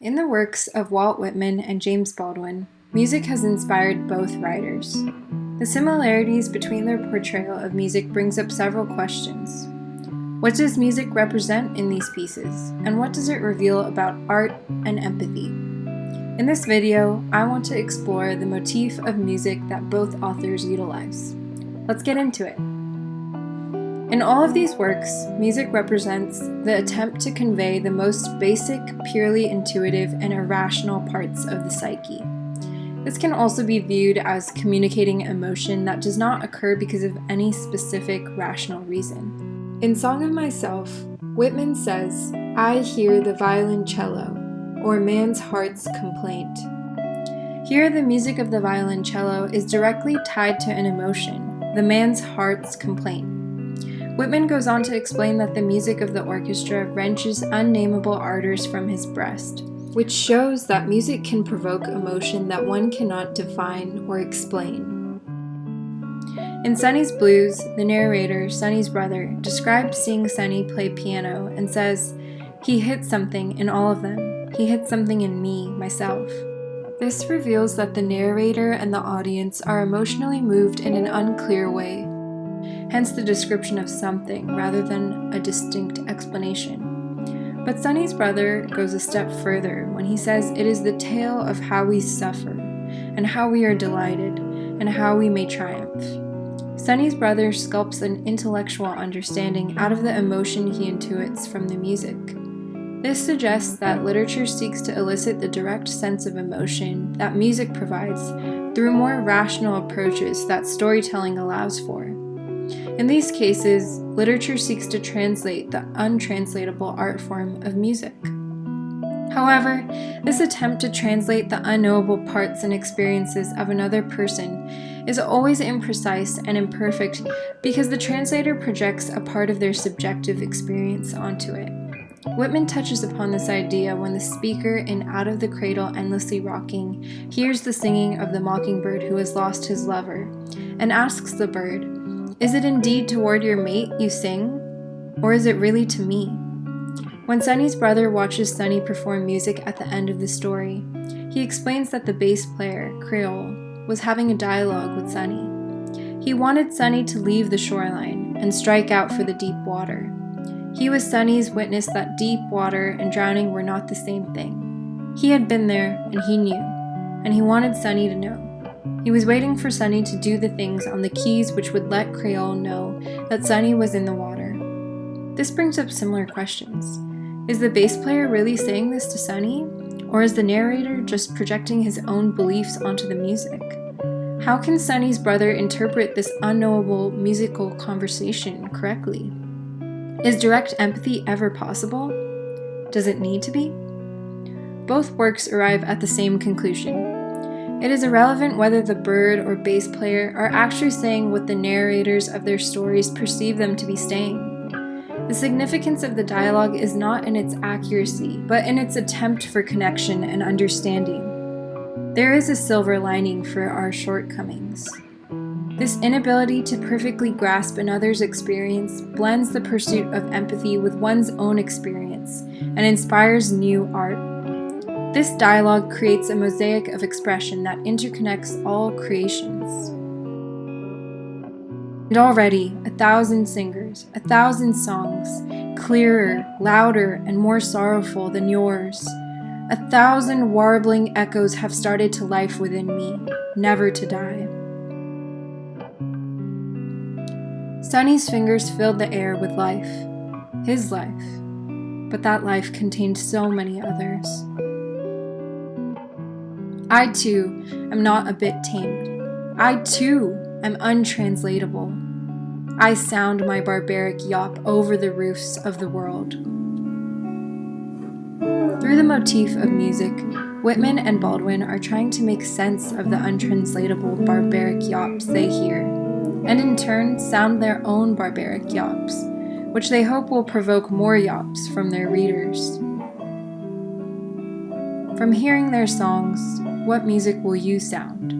In the works of Walt Whitman and James Baldwin, music has inspired both writers. The similarities between their portrayal of music brings up several questions. What does music represent in these pieces, and what does it reveal about art and empathy? In this video, I want to explore the motif of music that both authors utilize. Let's get into it. In all of these works, music represents the attempt to convey the most basic, purely intuitive, and irrational parts of the psyche. This can also be viewed as communicating emotion that does not occur because of any specific rational reason. In Song of Myself, Whitman says, "I hear the violoncello, or man's heart's complaint." Here, the music of the violoncello is directly tied to an emotion, the man's heart's complaint. Whitman goes on to explain that the music of the orchestra wrenches unnameable ardors from his breast, which shows that music can provoke emotion that one cannot define or explain. In Sonny's Blues, the narrator, Sonny's brother, describes seeing Sonny play piano and says, "He hit something in all of them. He hit something in me, myself." This reveals that the narrator and the audience are emotionally moved in an unclear way, hence the description of something rather than a distinct explanation. But Sonny's brother goes a step further when he says it is the tale of how we suffer, and how we are delighted, and how we may triumph. Sonny's brother sculpts an intellectual understanding out of the emotion he intuits from the music. This suggests that literature seeks to elicit the direct sense of emotion that music provides through more rational approaches that storytelling allows for. In these cases, literature seeks to translate the untranslatable art form of music. However, this attempt to translate the unknowable parts and experiences of another person is always imprecise and imperfect because the translator projects a part of their subjective experience onto it. Whitman touches upon this idea when the speaker in Out of the Cradle Endlessly Rocking hears the singing of the mockingbird who has lost his lover, and asks the bird, "Is it indeed toward your mate you sing, or is it really to me?" When Sonny's brother watches Sonny perform music at the end of the story, he explains that the bass player, Creole, was having a dialogue with Sonny. He wanted Sonny to leave the shoreline and strike out for the deep water. He was Sonny's witness that deep water and drowning were not the same thing. He had been there, and he knew, and he wanted Sonny to know. He was waiting for Sonny to do the things on the keys which would let Creole know that Sonny was in the water. This brings up similar questions. Is the bass player really saying this to Sonny, or is the narrator just projecting his own beliefs onto the music? How can Sonny's brother interpret this unknowable musical conversation correctly? Is direct empathy ever possible? Does it need to be? Both works arrive at the same conclusion. It is irrelevant whether the bird or bass player are actually saying what the narrators of their stories perceive them to be saying. The significance of the dialogue is not in its accuracy, but in its attempt for connection and understanding. There is a silver lining for our shortcomings. This inability to perfectly grasp another's experience blends the pursuit of empathy with one's own experience and inspires new art. This dialogue creates a mosaic of expression that interconnects all creations. And already, 1,000 singers, 1,000 songs, clearer, louder, and more sorrowful than yours. 1,000 warbling echoes have started to life within me, never to die. Sonny's fingers filled the air with life, his life, but that life contained so many others. I too am not a bit tamed. I too am untranslatable. I sound my barbaric yawp over the roofs of the world. Through the motif of music, Whitman and Baldwin are trying to make sense of the untranslatable barbaric yawps they hear, and in turn sound their own barbaric yawps, which they hope will provoke more yawps from their readers. From hearing their songs, what music will you sound?